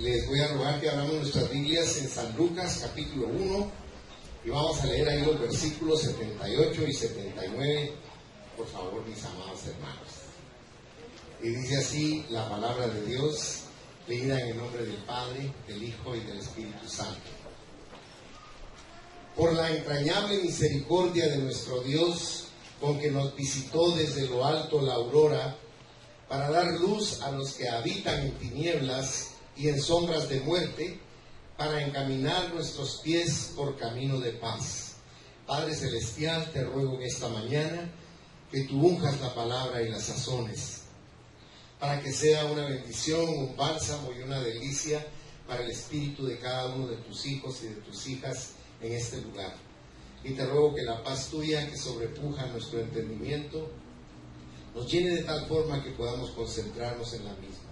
les voy a rogar que abramos nuestras Biblias en San Lucas capítulo 1 y vamos a leer ahí los versículos 78 y 79, por favor, mis amados hermanos. Y dice así la palabra de Dios, leída en el nombre del Padre, del Hijo y del Espíritu Santo. Por la entrañable misericordia de nuestro Dios, con que nos visitó desde lo alto la aurora, para dar luz a los que habitan en tinieblas y en sombras de muerte, para encaminar nuestros pies por camino de paz. Padre Celestial, te ruego en esta mañana que tú unjas la palabra y la sazones, para que sea una bendición, un bálsamo y una delicia para el espíritu de cada uno de tus hijos y de tus hijas en este lugar. Y te ruego que la paz tuya, que sobrepuja nuestro entendimiento, nos llene de tal forma que podamos concentrarnos en la misma.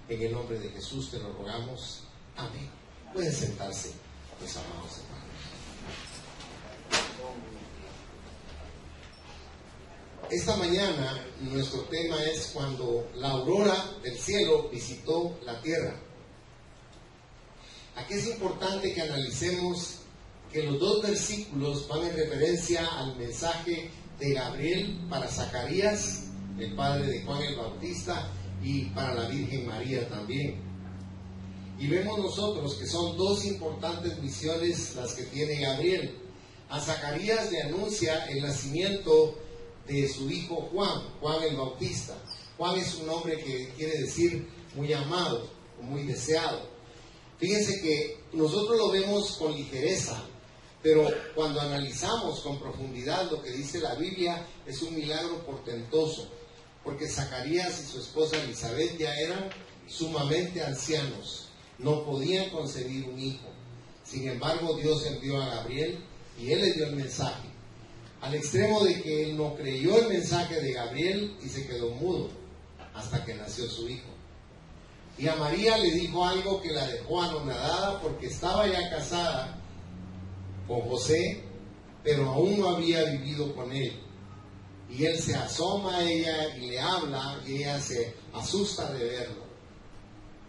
En el nombre de Jesús te lo rogamos. Amén. Pueden sentarse, mis amados hermanos. Esta mañana nuestro tema es cuando la aurora del cielo visitó la tierra. Aquí es importante que analicemos que los dos versículos van en referencia al mensaje de Gabriel para Zacarías, el padre de Juan el Bautista, y para la Virgen María también. Y vemos nosotros que son dos importantes misiones las que tiene Gabriel. A Zacarías le anuncia el nacimiento de su hijo Juan, Juan el Bautista. Juan es un nombre que quiere decir muy amado o muy deseado. Fíjense que nosotros lo vemos con ligereza, pero cuando analizamos con profundidad lo que dice la Biblia, es un milagro portentoso, porque Zacarías y su esposa Elizabeth ya eran sumamente ancianos, no podían concebir un hijo. Sin embargo, Dios envió a Gabriel y él le dio el mensaje, al extremo de que él no creyó el mensaje de Gabriel y se quedó mudo hasta que nació su hijo. Y a María le dijo algo que la dejó anonadada, porque estaba ya casada con José, pero aún no había vivido con él. Y él se asoma a ella y le habla, y ella se asusta de verlo.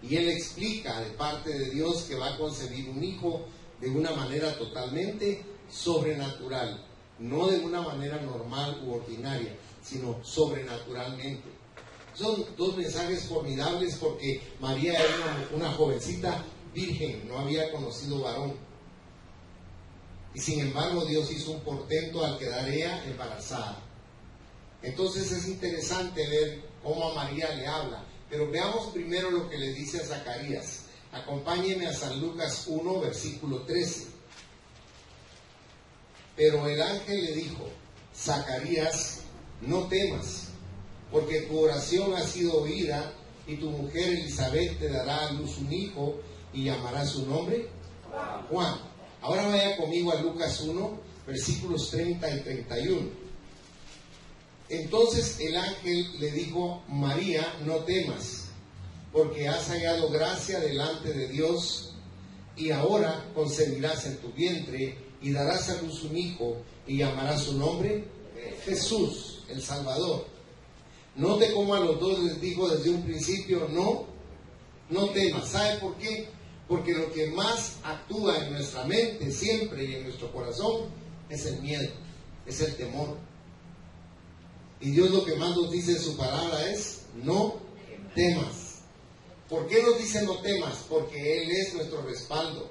Y él explica de parte de Dios que va a concebir un hijo de una manera totalmente sobrenatural, no de una manera normal u ordinaria, sino sobrenaturalmente. Son dos mensajes formidables, porque María era una jovencita virgen, no había conocido varón. Y sin embargo Dios hizo un portento al quedar ella embarazada. Entonces es interesante ver cómo a María le habla. Pero veamos primero lo que le dice a Zacarías. Acompáñenme a San Lucas 1, versículo 13. Pero el ángel le dijo: Zacarías, no temas, porque tu oración ha sido oída, y tu mujer Elizabeth te dará a luz un hijo, y llamará su nombre Juan. Ahora vaya conmigo a Lucas 1, versículos 30 y 31. Entonces el ángel le dijo: María, no temas, porque has hallado gracia delante de Dios, y ahora concebirás en tu vientre, y darás a luz un hijo, y llamarás su nombre Jesús, el Salvador. Note cómo a los dos les dijo desde un principio: no temas. ¿Sabe por qué? Porque lo que más actúa en nuestra mente siempre y en nuestro corazón es el miedo, es el temor. Y Dios lo que más nos dice en su palabra es: no temas. ¿Por qué nos dice no temas? Porque Él es nuestro respaldo,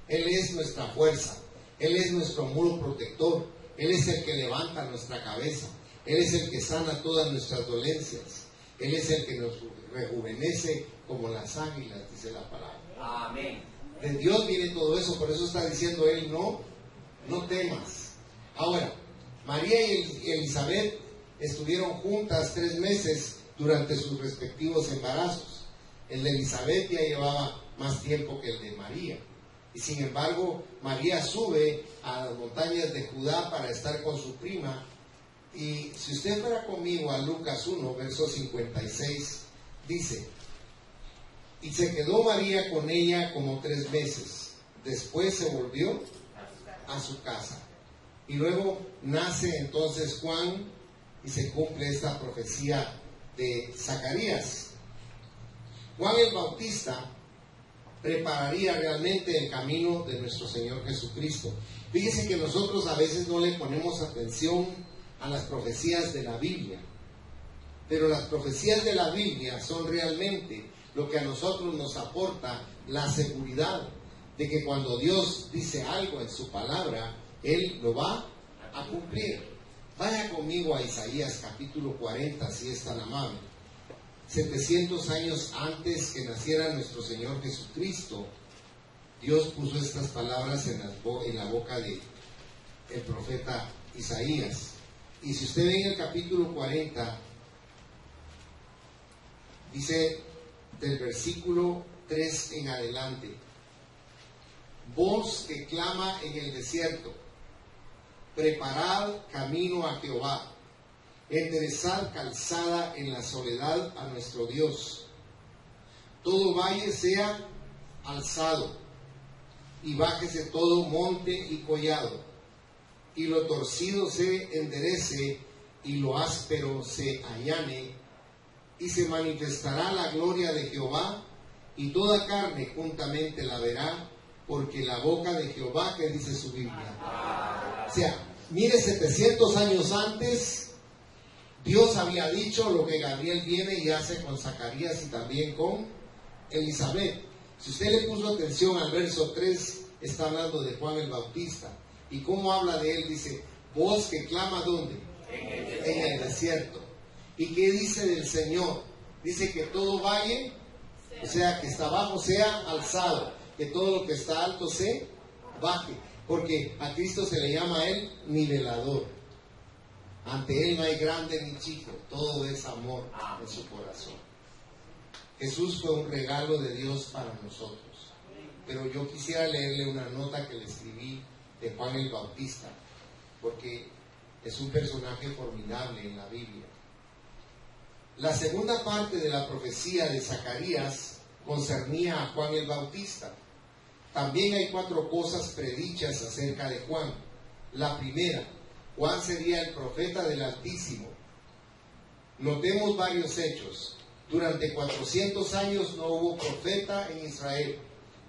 Él es nuestra fuerza, Él es nuestro muro protector, Él es el que levanta nuestra cabeza, Él es el que sana todas nuestras dolencias, Él es el que nos rejuvenece como las águilas, dice la palabra. Amén. De Dios viene todo eso, por eso está diciendo Él: no temas. Ahora, María y Elizabeth estuvieron juntas 3 meses durante sus respectivos embarazos. El de Elizabeth ya llevaba más tiempo que el de María. Y sin embargo, María sube a las montañas de Judá para estar con su prima. Y si usted fuera conmigo a Lucas 1, verso 56, dice: y se quedó María con ella como 3 meses. Después se volvió a su casa. Y luego nace entonces Juan, y se cumple esta profecía de Zacarías. Juan el Bautista prepararía realmente el camino de nuestro Señor Jesucristo. Fíjese que nosotros a veces no le ponemos atención a las profecías de la Biblia, pero las profecías de la Biblia son realmente lo que a nosotros nos aporta la seguridad de que cuando Dios dice algo en su palabra, Él lo va a cumplir. Vaya conmigo a Isaías capítulo 40, si es tan amable. 700 años antes que naciera nuestro Señor Jesucristo, Dios puso estas palabras en la boca del profeta Isaías. Y si usted ve en el capítulo 40, dice del versículo 3 en adelante: voz que clama en el desierto, preparad camino a Jehová, enderezad calzada en la soledad a nuestro Dios. Todo valle sea alzado, y bájese todo monte y collado, y lo torcido se enderece, y lo áspero se allane, y se manifestará la gloria de Jehová, y toda carne juntamente la verá, porque la boca de Jehová, que dice su Biblia. O sea, mire, 700 años antes, Dios había dicho lo que Gabriel viene y hace con Zacarías y también con Elizabeth. Si usted le puso atención al verso 3, está hablando de Juan el Bautista. ¿Y cómo habla de él? Dice, voz que clama, ¿dónde? En el desierto. ¿Y qué dice del Señor? Dice que todo valle, o sea, que está abajo, sea alzado, que todo lo que está alto se baje, porque a Cristo se le llama a Él nivelador. Ante Él no hay grande ni chico, todo es amor en su corazón. Jesús fue un regalo de Dios para nosotros. Pero yo quisiera leerle una nota que le escribí de Juan el Bautista, porque es un personaje formidable en la Biblia. La segunda parte de la profecía de Zacarías concernía a Juan el Bautista. También hay 4 cosas predichas acerca de Juan. La primera, Juan sería el profeta del Altísimo. Notemos varios hechos. Durante 400 años no hubo profeta en Israel.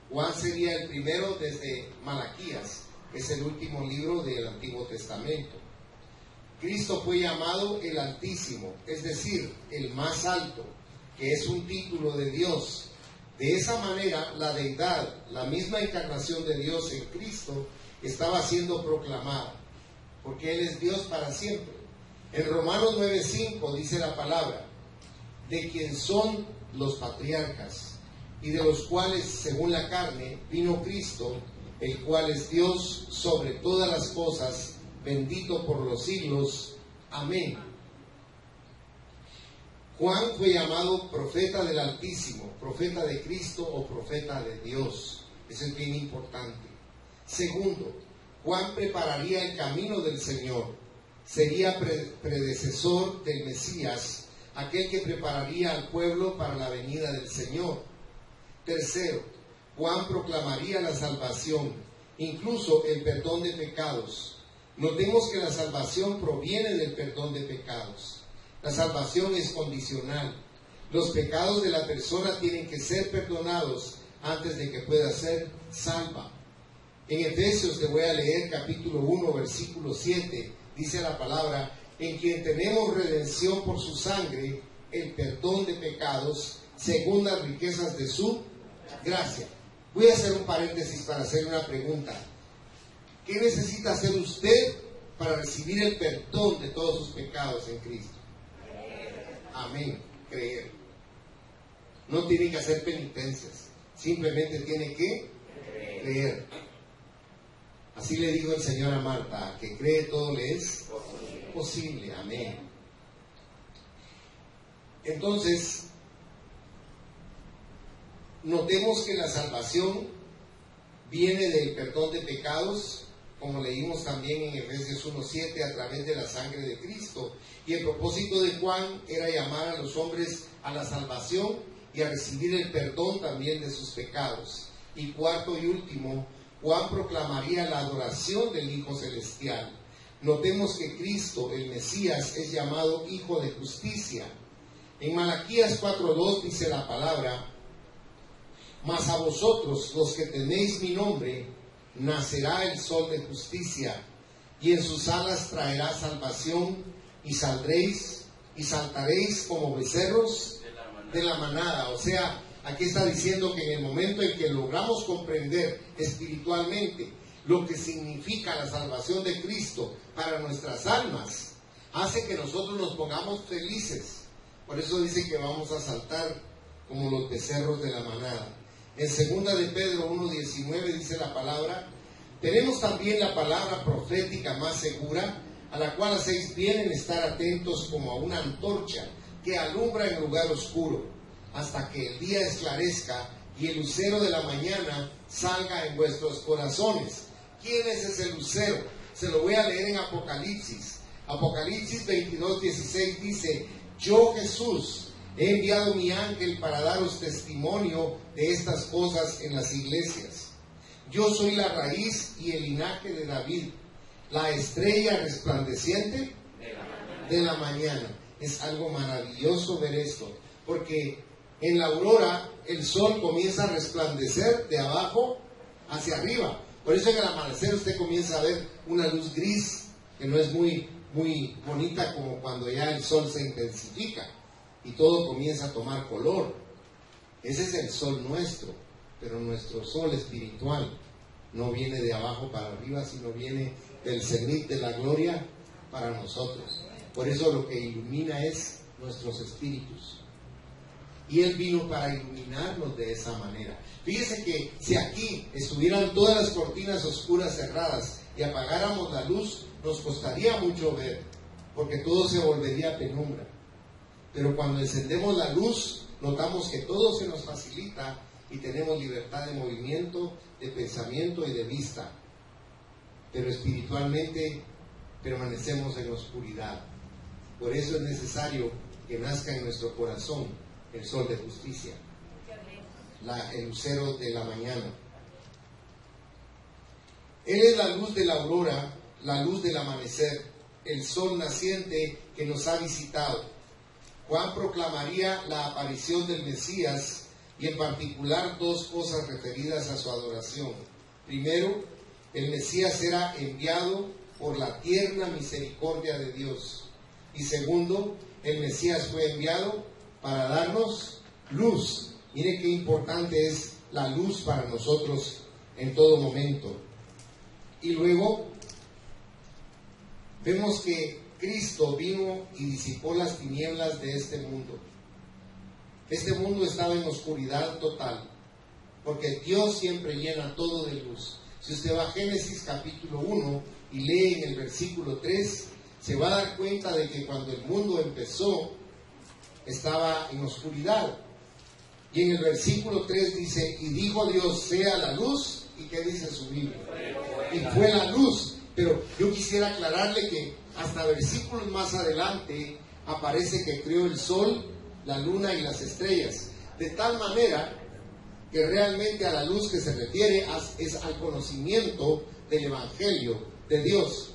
Juan sería el primero desde Malaquías, que es el último libro del Antiguo Testamento. Cristo fue llamado el Altísimo, es decir, el más alto, que es un título de Dios. De esa manera, la deidad, la misma encarnación de Dios en Cristo, estaba siendo proclamada, porque Él es Dios para siempre. En Romanos 9:5 dice la palabra, de quien son los patriarcas, y de los cuales, según la carne, vino Cristo, el cual es Dios sobre todas las cosas, bendito por los siglos. Amén. Juan fue llamado profeta del Altísimo, profeta de Cristo o profeta de Dios. Eso es bien importante. Segundo, Juan prepararía el camino del Señor. Sería predecesor del Mesías, aquel que prepararía al pueblo para la venida del Señor. Tercero, Juan proclamaría la salvación, incluso el perdón de pecados. Notemos que la salvación proviene del perdón de pecados. La salvación es condicional. Los pecados de la persona tienen que ser perdonados antes de que pueda ser salva. En Efesios, te voy a leer capítulo 1, versículo 7, dice la palabra, en quien tenemos redención por su sangre, el perdón de pecados, según las riquezas de su gracia. Voy a hacer un paréntesis para hacer una pregunta. ¿Qué necesita hacer usted para recibir el perdón de todos sus pecados en Cristo? Amén. Creer. No tiene que hacer penitencias, simplemente tiene que creer. Así le dijo el Señor a Marta, que cree todo le es posible. Amén. Entonces, notemos que la salvación viene del perdón de pecados, como leímos también en Efesios 1:7, a través de la sangre de Cristo. Y el propósito de Juan era llamar a los hombres a la salvación y a recibir el perdón también de sus pecados. Y cuarto y último, Juan proclamaría la adoración del Hijo Celestial. Notemos que Cristo, el Mesías, es llamado Hijo de Justicia. En Malaquías 4:2 dice la palabra, Mas a vosotros, los que tenéis mi nombre, nacerá el sol de justicia, y en sus alas traerá salvación, y saldréis y saltaréis como becerros de la manada. O sea, aquí está diciendo que en el momento en que logramos comprender espiritualmente lo que significa la salvación de Cristo para nuestras almas, hace que nosotros nos pongamos felices. Por eso dice que vamos a saltar como los becerros de la manada. En 2 de Pedro 1:19 dice la palabra: tenemos también la palabra profética más segura, a la cual hacéis bien en estar atentos como a una antorcha que alumbra en lugar oscuro, hasta que el día esclarezca y el lucero de la mañana salga en vuestros corazones. ¿Quién es ese lucero? Se lo voy a leer en Apocalipsis. Apocalipsis 22:16 dice: yo, Jesús, he enviado mi ángel para daros testimonio de estas cosas en las iglesias. Yo soy la raíz y el linaje de David, la estrella resplandeciente de la mañana. Es algo maravilloso ver esto, porque en la aurora el sol comienza a resplandecer de abajo hacia arriba. Por eso en el amanecer usted comienza a ver una luz gris que no es muy bonita, como cuando ya el sol se intensifica y todo comienza a tomar color. Ese es el sol nuestro, pero nuestro sol espiritual no viene de abajo para arriba, sino viene del cenit de la gloria para nosotros. Por eso lo que ilumina es nuestros espíritus. Y Él vino para iluminarnos de esa manera. Fíjese que si aquí estuvieran todas las cortinas oscuras cerradas y apagáramos la luz, nos costaría mucho ver, porque todo se volvería penumbra. Pero cuando encendemos la luz, notamos que todo se nos facilita y tenemos libertad de movimiento, de pensamiento y de vista. Pero espiritualmente permanecemos en la oscuridad. Por eso es necesario que nazca en nuestro corazón el sol de justicia, el lucero de la mañana. Él es la luz de la aurora, la luz del amanecer, el sol naciente que nos ha visitado. Juan proclamaría la aparición del Mesías, y en particular dos cosas referidas a su adoración. Primero, el Mesías era enviado por la tierna misericordia de Dios. Y segundo, el Mesías fue enviado para darnos luz. Mire qué importante es la luz para nosotros en todo momento. Y luego vemos que Cristo vino y disipó las tinieblas de este mundo. Este mundo estaba en oscuridad total, porque Dios siempre llena todo de luz. Si usted va a Génesis capítulo 1 y lee en el versículo 3, se va a dar cuenta de que cuando el mundo empezó, estaba en oscuridad. Y en el versículo 3 dice: y dijo Dios, sea la luz. ¿Y qué dice su Biblia? Y fue la luz. Pero yo quisiera aclararle que hasta versículos más adelante aparece que creó el sol, la luna y las estrellas, de tal manera que realmente a la luz que se refiere es al conocimiento del Evangelio de Dios.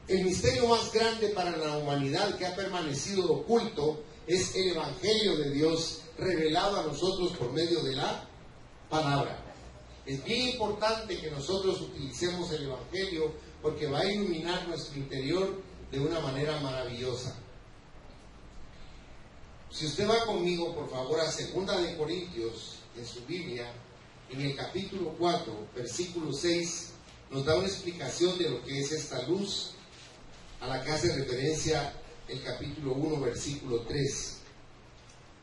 El misterio más grande para la humanidad que ha permanecido oculto es el Evangelio de Dios revelado a nosotros por medio de la palabra. Es bien importante que nosotros utilicemos el Evangelio, porque va a iluminar nuestro interior de una manera maravillosa. Si usted va conmigo, por favor, a 2 de Corintios, en su Biblia, en el capítulo 4, versículo 6, nos da una explicación de lo que es esta luz, a la que hace referencia el capítulo 1, versículo 3.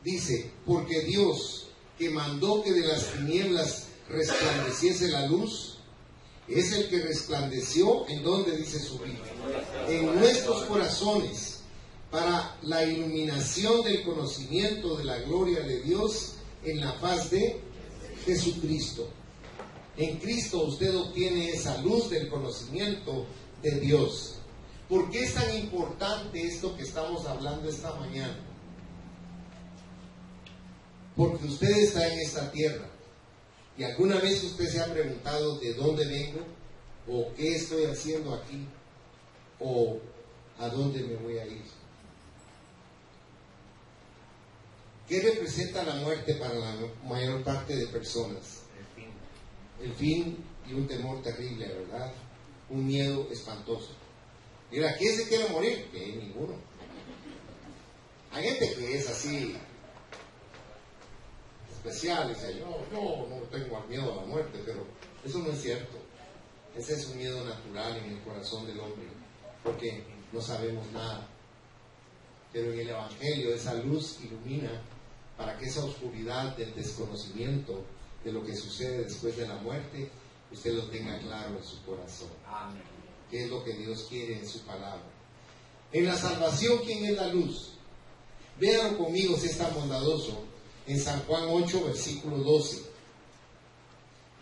Dice: porque Dios, que mandó que de las tinieblas resplandeciese la luz, es el que resplandeció, ¿en dónde dice su Biblia? En nuestros corazones, para la iluminación del conocimiento de la gloria de Dios en la faz de Jesucristo. En Cristo usted obtiene esa luz del conocimiento de Dios. ¿Por qué es tan importante esto que estamos hablando esta mañana? Porque usted está en esta tierra. ¿Y alguna vez usted se ha preguntado de dónde vengo? ¿O qué estoy haciendo aquí? ¿O a dónde me voy a ir? ¿Qué representa la muerte para la mayor parte de personas? El fin y un temor terrible, ¿verdad? Un miedo espantoso. Mira, ¿quién se quiere morir? Que ninguno. Hay gente que es así especial, dice, yo no tengo miedo a la muerte, pero eso no es cierto. Ese es un miedo natural en el corazón del hombre, porque no sabemos nada. Pero en el Evangelio esa luz ilumina para que esa oscuridad del desconocimiento de lo que sucede después de la muerte, usted lo tenga claro en su corazón. Amén. ¿Qué es lo que Dios quiere en su palabra? En la salvación, ¿quién es la luz? Véanlo conmigo si es tan bondadoso. En San Juan 8, versículo 12.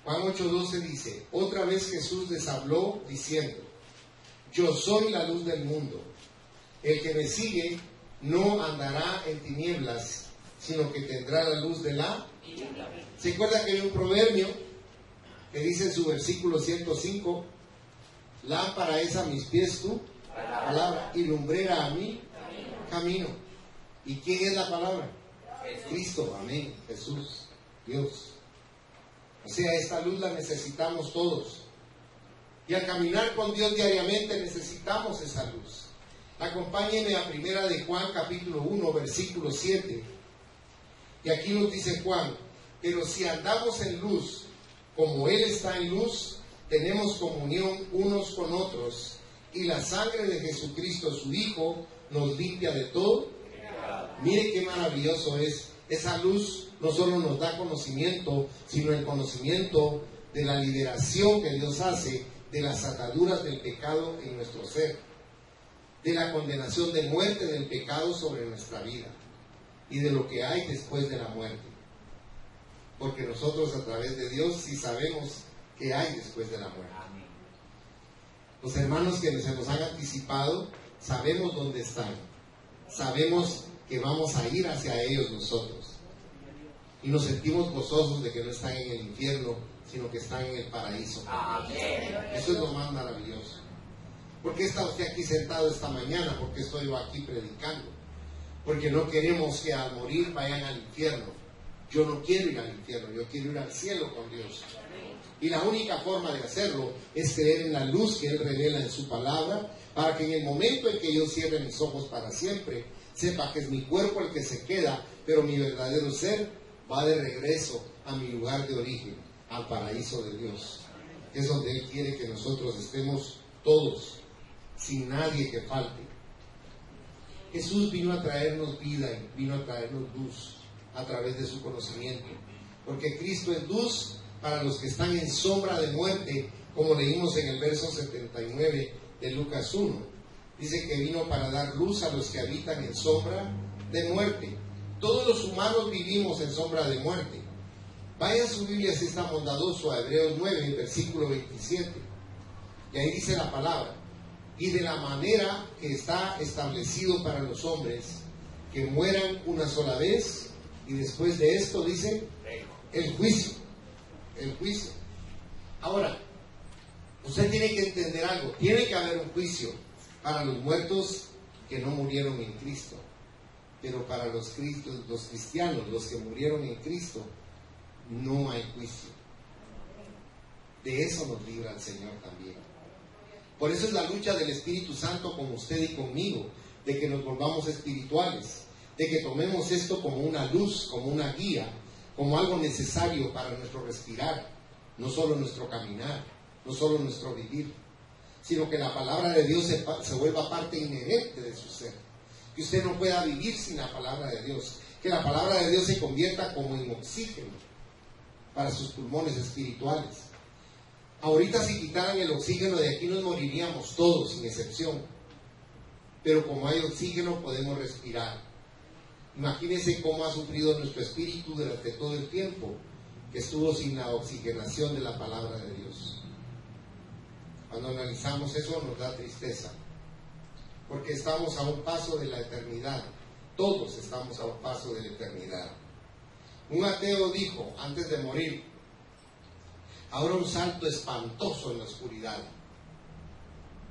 Juan 8:12 dice, otra vez Jesús les habló diciendo, yo soy la luz del mundo. El que me sigue no andará en tinieblas, sino que tendrá la luz de la... ¿Se acuerda que hay un proverbio que dice en su versículo 105, lámpara es a mis pies tu palabra y lumbrera a mí camino? ¿Y quién es la palabra? Cristo, amén, Jesús, Dios. O sea, esta luz la necesitamos todos. Y al caminar con Dios diariamente necesitamos esa luz. Acompáñenme a primera de Juan, capítulo 1, versículo 7. Y aquí nos dice Juan, pero si andamos en luz, como Él está en luz, tenemos comunión unos con otros, y la sangre de Jesucristo, su Hijo, nos limpia de todo. Mire qué maravilloso es. Esa luz no solo nos da conocimiento, sino el conocimiento de la liberación que Dios hace de las ataduras del pecado en nuestro ser, de la condenación de muerte del pecado sobre nuestra vida y de lo que hay después de la muerte. Porque nosotros a través de Dios sí sabemos qué hay después de la muerte. Los hermanos que se nos han anticipado, sabemos dónde están. Sabemos que vamos a ir hacia ellos nosotros. Y nos sentimos gozosos de que no están en el infierno, sino que están en el paraíso. Eso es lo más maravilloso. ¿Por qué está usted aquí sentado esta mañana? ¿Por qué estoy yo aquí predicando? Porque no queremos que al morir vayan al infierno. Yo no quiero ir al infierno, yo quiero ir al cielo con Dios. Y la única forma de hacerlo es creer en la luz que Él revela en su palabra, para que en el momento en que yo cierre mis ojos para siempre, sepa que es mi cuerpo el que se queda, pero mi verdadero ser va de regreso a mi lugar de origen, al paraíso de Dios, que es donde Él quiere que nosotros estemos todos, sin nadie que falte. Jesús vino a traernos vida y vino a traernos luz a través de su conocimiento, porque Cristo es luz para los que están en sombra de muerte, como leímos en el verso 79 de Lucas 1. Dice que vino para dar luz a los que habitan en sombra de muerte. Todos los humanos vivimos en sombra de muerte. Vaya a su Biblia si está bondadoso a Hebreos 9, versículo 27. Y ahí dice la palabra, y de la manera que está establecido para los hombres, que mueran una sola vez, y después de esto dice, el juicio. El juicio. Ahora, usted tiene que entender algo, tiene que haber un juicio para los muertos que no murieron en Cristo, pero para los cristianos, los que murieron en Cristo, no hay juicio. De eso nos libra el Señor también. Por eso es la lucha del Espíritu Santo con usted y conmigo, de que nos volvamos espirituales, de que tomemos esto como una luz, como una guía, como algo necesario para nuestro respirar, no solo nuestro caminar, no solo nuestro vivir, sino que la palabra de Dios se vuelva parte inherente de su ser, que usted no pueda vivir sin la palabra de Dios, que la palabra de Dios se convierta como en oxígeno para sus pulmones espirituales. Ahorita si quitaran el oxígeno de aquí nos moriríamos todos sin excepción, pero como hay oxígeno podemos respirar. Imagínense cómo ha sufrido nuestro espíritu durante todo el tiempo que estuvo sin la oxigenación de la palabra de Dios. Cuando analizamos eso nos da tristeza, porque estamos a un paso de la eternidad. Todos estamos a un paso de la eternidad. Un ateo dijo antes de morir, ahora un salto espantoso en la oscuridad,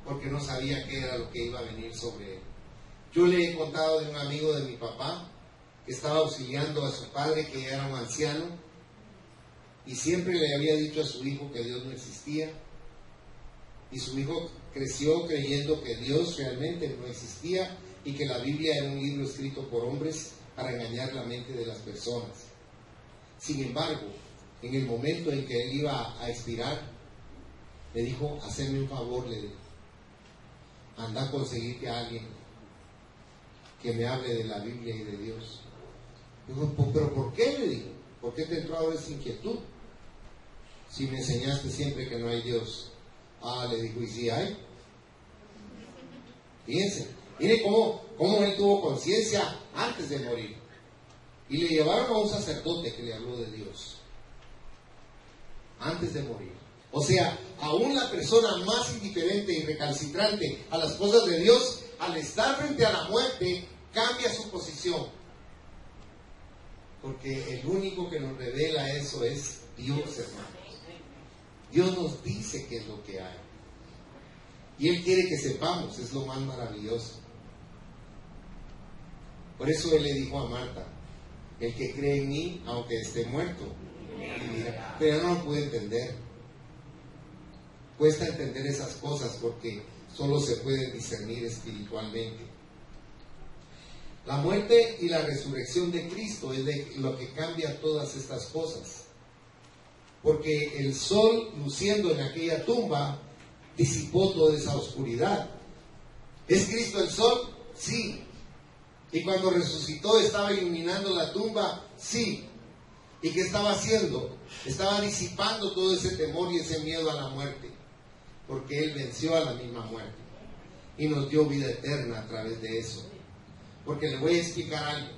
porque no sabía qué era lo que iba a venir sobre él. Yo le he contado de un amigo de mi papá que estaba auxiliando a su padre, que ya era un anciano, y siempre le había dicho a su hijo que Dios no existía, y su hijo creció creyendo que Dios realmente no existía y que la Biblia era un libro escrito por hombres para engañar la mente de las personas. Sin embargo, en el momento en que él iba a expirar, le dijo: haceme un favor, le dijo, anda a conseguirte a alguien que me hable de la Biblia y de Dios. Dijo: ¿pero por qué? Le dijo, ¿por qué te entró ahora esa inquietud? Si me enseñaste siempre que no hay Dios. Le dijo: ¿y si hay? Fíjense, mire cómo él tuvo conciencia antes de morir. Y le llevaron a un sacerdote que le habló de Dios antes de morir. O sea, aún la persona más indiferente y recalcitrante a las cosas de Dios, al estar frente a la muerte, cambia su posición. Porque el único que nos revela eso es Dios, hermanos. Dios nos dice qué es lo que hay. Y Él quiere que sepamos, es lo más maravilloso. Por eso Él le dijo a Marta: el que cree en mí, aunque esté muerto, vivirá. Pero no lo pude entender. Cuesta entender esas cosas porque solo se pueden discernir espiritualmente. La muerte y la resurrección de Cristo es lo que cambia todas estas cosas. Porque el sol, luciendo en aquella tumba, disipó toda esa oscuridad. ¿Es Cristo el sol? Sí. Y cuando resucitó, ¿estaba iluminando la tumba? Sí. ¿Y qué estaba haciendo? Estaba disipando todo ese temor y ese miedo a la muerte, porque Él venció a la misma muerte y nos dio vida eterna a través de eso. Porque le voy a explicar algo.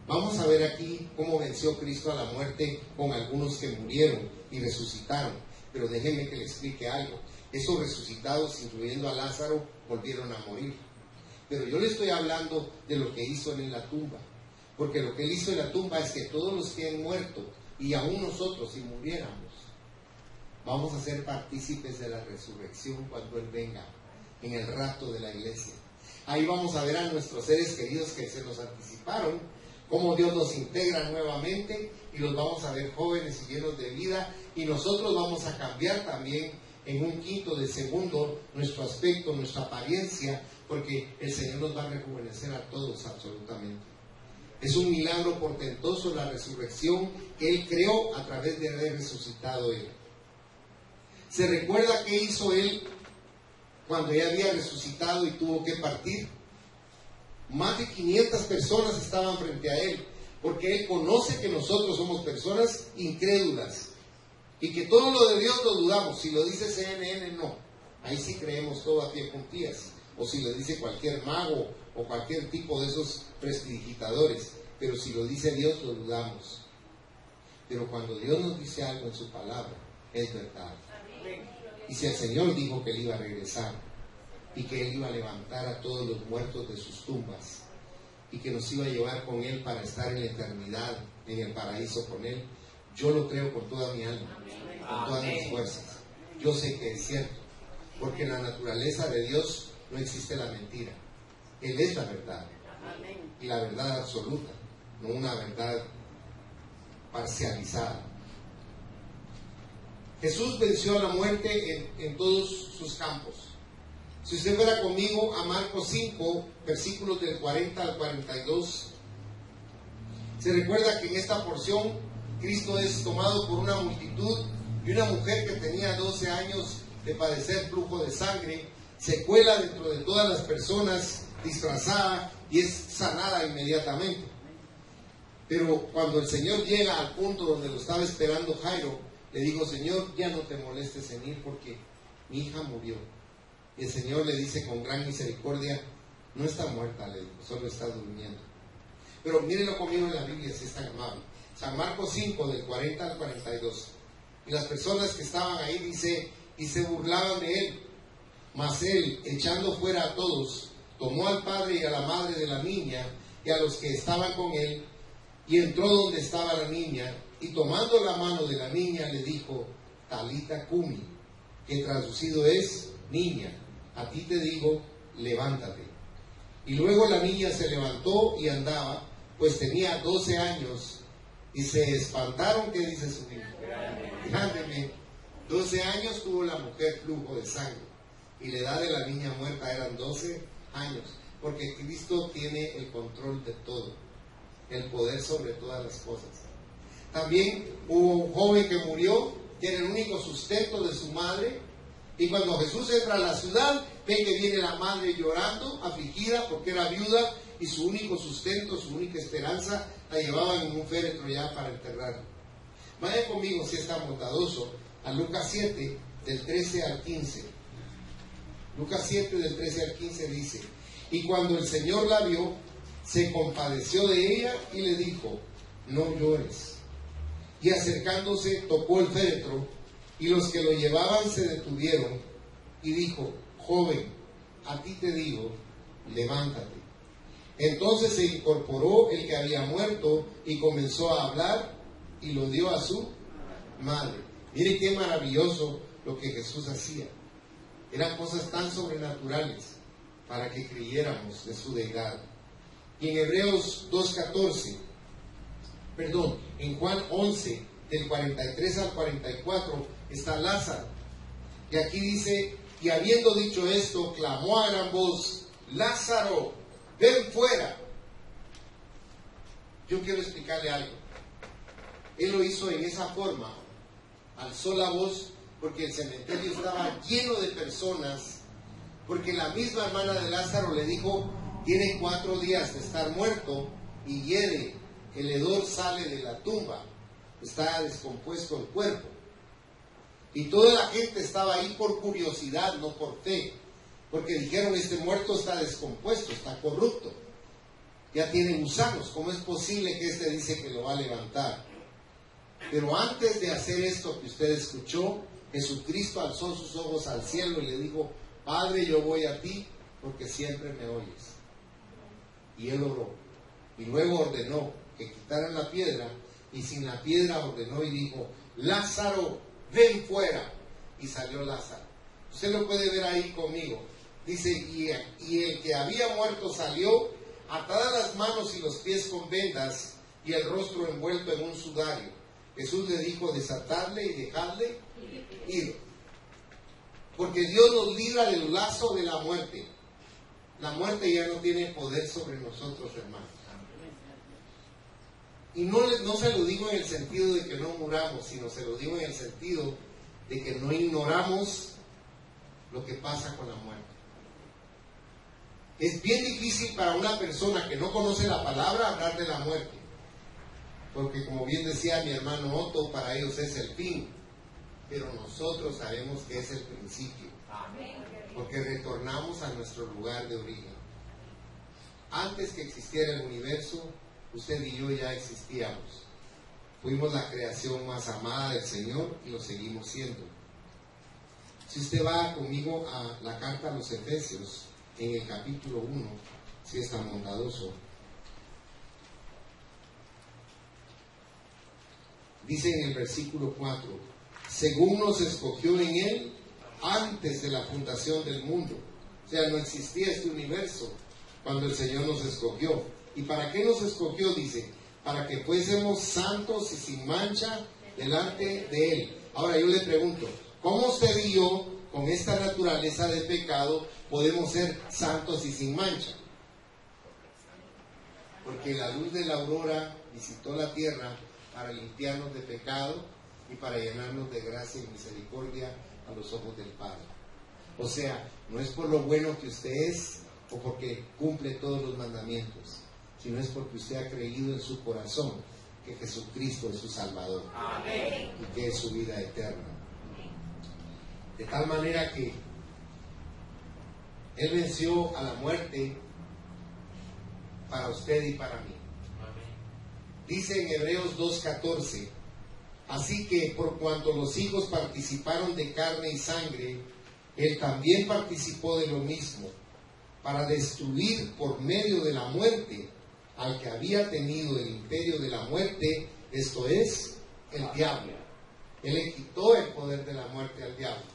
Vamos a ver aquí cómo venció Cristo a la muerte con algunos que murieron y resucitaron. Pero déjenme que le explique algo. Esos resucitados, incluyendo a Lázaro, volvieron a morir. Pero yo le estoy hablando de lo que hizo Él en la tumba. Porque lo que Él hizo en la tumba es que todos los que han muerto, y aún nosotros si muriéramos, vamos a ser partícipes de la resurrección cuando Él venga, en el rapto de la iglesia. Ahí vamos a ver a nuestros seres queridos que se nos anticiparon, cómo Dios nos integra nuevamente y los vamos a ver jóvenes y llenos de vida, y nosotros vamos a cambiar también en un quinto de segundo nuestro aspecto, nuestra apariencia, porque el Señor nos va a rejuvenecer a todos absolutamente. Es un milagro portentoso la resurrección que Él creó a través de haber resucitado Él. ¿Se recuerda qué hizo Él cuando ya había resucitado y tuvo que partir? Más de 500 personas estaban frente a Él, porque Él conoce que nosotros somos personas incrédulas y que todo lo de Dios lo dudamos. Si lo dice CNN, no. Ahí sí creemos todo a pie juntillas. O si lo dice cualquier mago o cualquier tipo de esos prestidigitadores. Pero si lo dice Dios, lo dudamos. Pero cuando Dios nos dice algo en su palabra, es verdad. Y si el Señor dijo que Él iba a regresar y que Él iba a levantar a todos los muertos de sus tumbas y que nos iba a llevar con Él para estar en la eternidad, en el paraíso con Él, yo lo creo con toda mi alma, con todas mis fuerzas. Yo sé que es cierto, porque en la naturaleza de Dios no existe la mentira. Él es la verdad, y la verdad absoluta, no una verdad parcializada. Jesús venció a la muerte en todos sus campos. Si usted fuera conmigo a Marcos 5, versículos del 40 al 42, se recuerda que en esta porción Cristo es tomado por una multitud, y una mujer que tenía 12 años de padecer flujo de sangre se cuela dentro de todas las personas disfrazada y es sanada inmediatamente. Pero cuando el Señor llega al punto donde lo estaba esperando Jairo, le dijo: Señor, ya no te molestes en ir porque mi hija murió. Y el Señor le dice con gran misericordia: no está muerta, le dijo, solo está durmiendo. Pero mírenlo conmigo en la Biblia si es tan amable. San Marcos 5, del 40 al 42. Y las personas que estaban ahí, dice, y se burlaban de él. Mas él, echando fuera a todos, tomó al padre y a la madre de la niña y a los que estaban con él, y entró donde estaba la niña, y tomando la mano de la niña le dijo: Talita cumi, que traducido es: niña, a ti te digo, levántate. Y luego la niña se levantó y andaba, pues tenía 12 años, y se espantaron. ¿Qué dice su hijo? Grandemente. 12 años tuvo la mujer flujo de sangre, y la edad de la niña muerta eran 12 años, porque Cristo tiene el control de todo, el poder sobre todas las cosas. También hubo un joven que murió, que era el único sustento de su madre, y cuando Jesús entra a la ciudad, ve que viene la madre llorando, afligida, porque era viuda, y su único sustento, su única esperanza, la llevaban en un féretro ya para enterrarla. Vaya conmigo, si es tan bondadoso, a Lucas 7, del 13 al 15. Lucas 7, del 13 al 15 dice: y cuando el Señor la vio, se compadeció de ella y le dijo: no llores. Y acercándose, tocó el féretro, y los que lo llevaban se detuvieron, y dijo: joven, a ti te digo, levántate. Entonces se incorporó el que había muerto y comenzó a hablar, y lo dio a su madre. Mire qué maravilloso lo que Jesús hacía. Eran cosas tan sobrenaturales para que creyéramos de su deidad. Y en Hebreos 2:14, en Juan 11, del 43 al 44, está Lázaro. Y aquí dice: y habiendo dicho esto, clamó a gran voz: Lázaro, ven fuera. Yo quiero explicarle algo. Él lo hizo en esa forma, alzó la voz, porque el cementerio estaba lleno de personas, porque la misma hermana de Lázaro le dijo: tiene 4 días de estar muerto, y hiede, el hedor sale de la tumba, está descompuesto el cuerpo. Y toda la gente estaba ahí por curiosidad, no por fe, porque dijeron: este muerto está descompuesto, está corrupto, ya tiene gusanos, ¿cómo es posible que este dice que lo va a levantar? Pero antes de hacer esto que usted escuchó, Jesucristo alzó sus ojos al cielo y le dijo: Padre, yo voy a ti porque siempre me oyes. Y él oró, y luego ordenó que quitaran la piedra, y sin la piedra ordenó y dijo: Lázaro, ven fuera. Y salió Lázaro. Usted lo puede ver ahí conmigo. Dice: y el que había muerto salió, atadas las manos y los pies con vendas, y el rostro envuelto en un sudario. Jesús le dijo: desatadle y dejadle ir, porque Dios nos libra del lazo de la muerte. La muerte ya no tiene poder sobre nosotros, hermanos. Y no se lo digo en el sentido de que no muramos, sino se lo digo en el sentido de que no ignoramos lo que pasa con la muerte. Es bien difícil para una persona que no conoce la palabra hablar de la muerte, porque como bien decía mi hermano Otto, para ellos es el fin, pero nosotros sabemos que es el principio, porque retornamos a nuestro lugar de origen. Antes que existiera el universo, usted y yo ya existíamos. Fuimos la creación más amada del Señor y lo seguimos siendo. Si usted va conmigo a la carta a los Efesios, en el capítulo 1, si es tan bondadoso, dice en el versículo 4: según nos escogió en Él antes de la fundación del mundo. O sea, no existía este universo cuando el Señor nos escogió. ¿Y para qué nos escogió? Dice: para que fuésemos santos y sin mancha delante de Él. Ahora yo le pregunto, ¿cómo usted y yo, con esta naturaleza de pecado, podemos ser santos y sin mancha? Porque la luz de la aurora visitó la tierra para limpiarnos de pecado y para llenarnos de gracia y misericordia a los ojos del Padre. O sea, no es por lo bueno que usted es o porque cumple todos los mandamientos, sino es porque usted ha creído en su corazón que Jesucristo es su Salvador. Amén. Y que es su vida eterna. De tal manera que Él venció a la muerte para usted y para mí. Dice en Hebreos 2:14: así que por cuanto los hijos participaron de carne y sangre, Él también participó de lo mismo, para destruir por medio de la muerte al que había tenido el imperio de la muerte, esto es, el diablo. Él le quitó el poder de la muerte al diablo,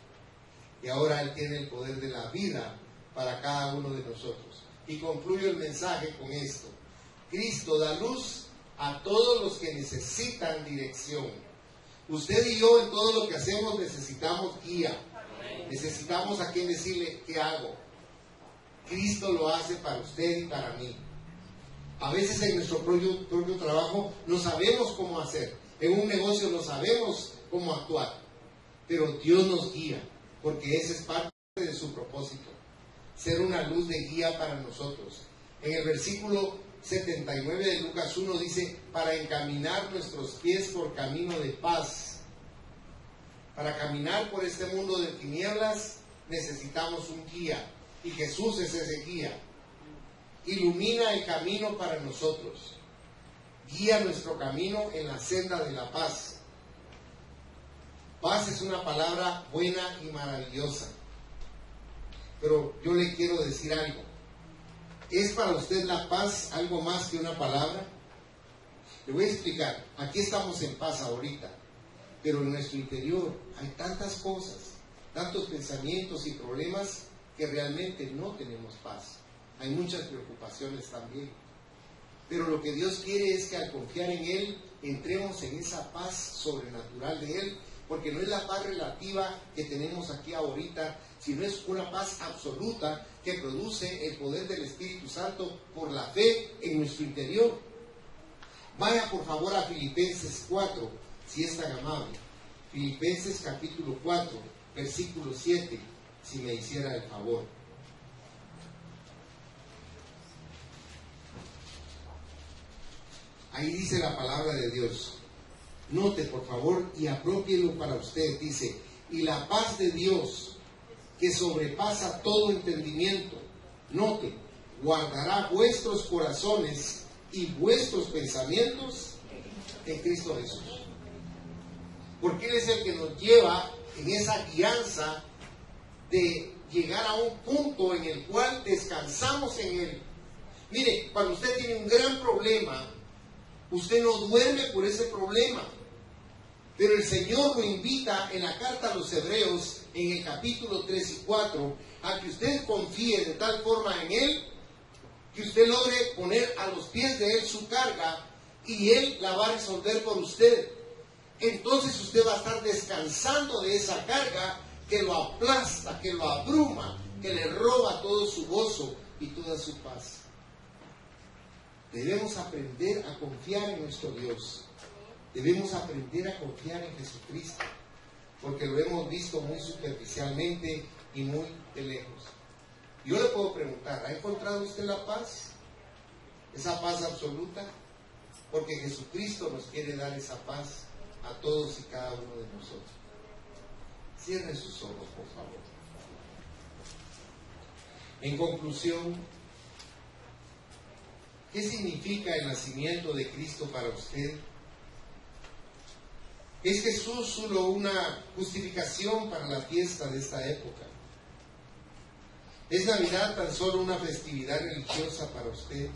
y ahora Él tiene el poder de la vida para cada uno de nosotros. Y concluyo el mensaje con esto: Cristo da luz a todos los que necesitan dirección. Usted y yo en todo lo que hacemos necesitamos guía. Necesitamos a quien decirle qué hago. Cristo lo hace para usted y para mí. A veces en nuestro propio trabajo no sabemos cómo hacer. En un negocio no sabemos cómo actuar. Pero Dios nos guía, porque ese es parte de su propósito. Ser una luz de guía para nosotros. En el versículo 79 de Lucas 1 dice, para encaminar nuestros pies por camino de paz. Para caminar por este mundo de tinieblas necesitamos un guía, y Jesús es ese guía. Ilumina el camino para nosotros. Guía nuestro camino en la senda de la paz. Paz es una palabra buena y maravillosa. Pero yo le quiero decir algo. ¿Es para usted la paz algo más que una palabra? Le voy a explicar. Aquí estamos en paz ahorita, pero en nuestro interior hay tantas cosas, tantos pensamientos y problemas que realmente no tenemos paz. Hay muchas preocupaciones también. Pero lo que Dios quiere es que al confiar en Él, entremos en esa paz sobrenatural de Él, porque no es la paz relativa que tenemos aquí ahorita, sino es una paz absoluta que produce el poder del Espíritu Santo por la fe en nuestro interior. Vaya por favor a Filipenses 4, si es tan amable. Filipenses capítulo 4, versículo 7, si me hiciera el favor. Ahí dice la palabra de Dios. Note por favor y apropielo para usted. Dice, y la paz de Dios, que sobrepasa todo entendimiento, note, guardará vuestros corazones y vuestros pensamientos en Cristo Jesús. Porque Él es el que nos lleva en esa guianza de llegar a un punto en el cual descansamos en Él. Mire, cuando usted tiene un gran problema, usted no duerme por ese problema. Pero el Señor lo invita en la carta a los Hebreos, en el capítulo 3 y 4, a que usted confíe de tal forma en Él, que usted logre poner a los pies de Él su carga, y Él la va a resolver por usted. Entonces usted va a estar descansando de esa carga que lo aplasta, que lo abruma, que le roba todo su gozo y toda su paz. Debemos aprender a confiar en nuestro Dios. Debemos aprender a confiar en Jesucristo, porque lo hemos visto muy superficialmente y muy de lejos. Yo le puedo preguntar, ¿ha encontrado usted la paz? ¿Esa paz absoluta? Porque Jesucristo nos quiere dar esa paz a todos y cada uno de nosotros. Cierre sus ojos, por favor. En conclusión, ¿qué significa el nacimiento de Cristo para usted? ¿Es Jesús solo una justificación para la fiesta de esta época? ¿Es Navidad tan solo una festividad religiosa para usted?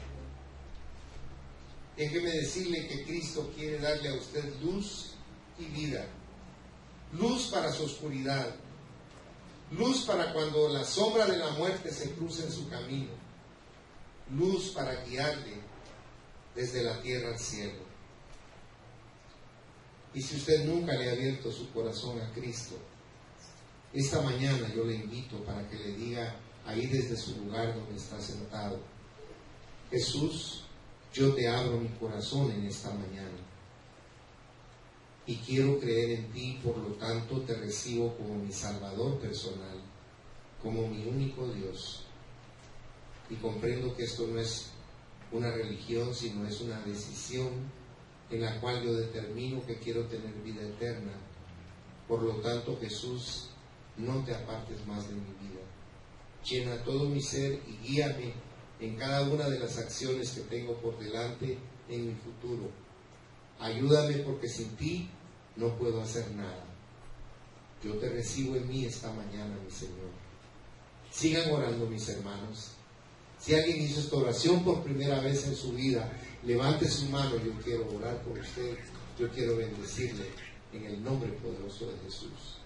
Déjeme decirle que Cristo quiere darle a usted luz y vida. Luz para su oscuridad. Luz para cuando la sombra de la muerte se cruce en su camino. Luz para guiarle desde la tierra al cielo. Y si usted nunca le ha abierto su corazón a Cristo, esta mañana yo le invito para que le diga ahí desde su lugar donde está sentado: Jesús, yo te abro mi corazón en esta mañana y quiero creer en ti, por lo tanto te recibo como mi Salvador personal, como mi único Dios. Y comprendo que esto no es una religión, sino es una decisión en la cual yo determino que quiero tener vida eterna. Por lo tanto, Jesús, no te apartes más de mi vida. Llena todo mi ser y guíame en cada una de las acciones que tengo por delante en mi futuro. Ayúdame, porque sin ti no puedo hacer nada. Yo te recibo en mí esta mañana, mi Señor. Sigan orando, mis hermanos. Si alguien hizo esta oración por primera vez en su vida, levante su mano. Yo quiero orar por usted. Yo quiero bendecirle en el nombre poderoso de Jesús.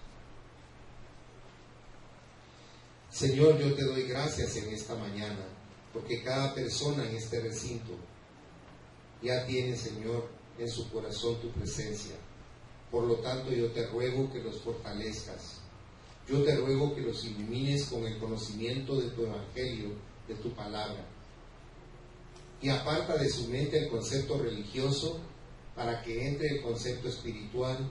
Señor, yo te doy gracias en esta mañana, porque cada persona en este recinto ya tienen, Señor, en su corazón tu presencia. Por lo tanto, yo te ruego que los fortalezcas. Yo te ruego que los ilumines con el conocimiento de tu evangelio, de tu palabra. Y aparta de su mente el concepto religioso para que entre el concepto espiritual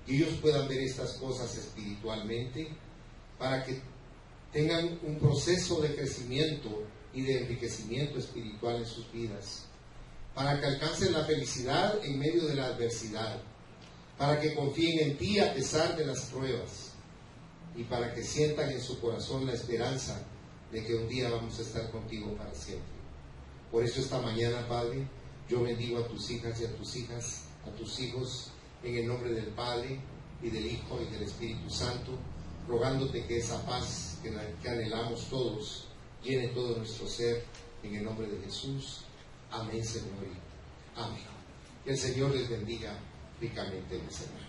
y ellos puedan ver estas cosas espiritualmente, para que tengan un proceso de crecimiento y de enriquecimiento espiritual en sus vidas, para que alcancen la felicidad en medio de la adversidad, para que confíen en ti a pesar de las pruebas y para que sientan en su corazón la esperanza de que un día vamos a estar contigo para siempre. Por eso esta mañana, Padre, yo bendigo a tus hijas y a tus hijas, a tus hijos, en el nombre del Padre y del Hijo y del Espíritu Santo, rogándote que esa paz que anhelamos todos llene todo nuestro ser, en el nombre de Jesús. Amén, Señor. Amén. Que el Señor les bendiga ricamente, mi Señor.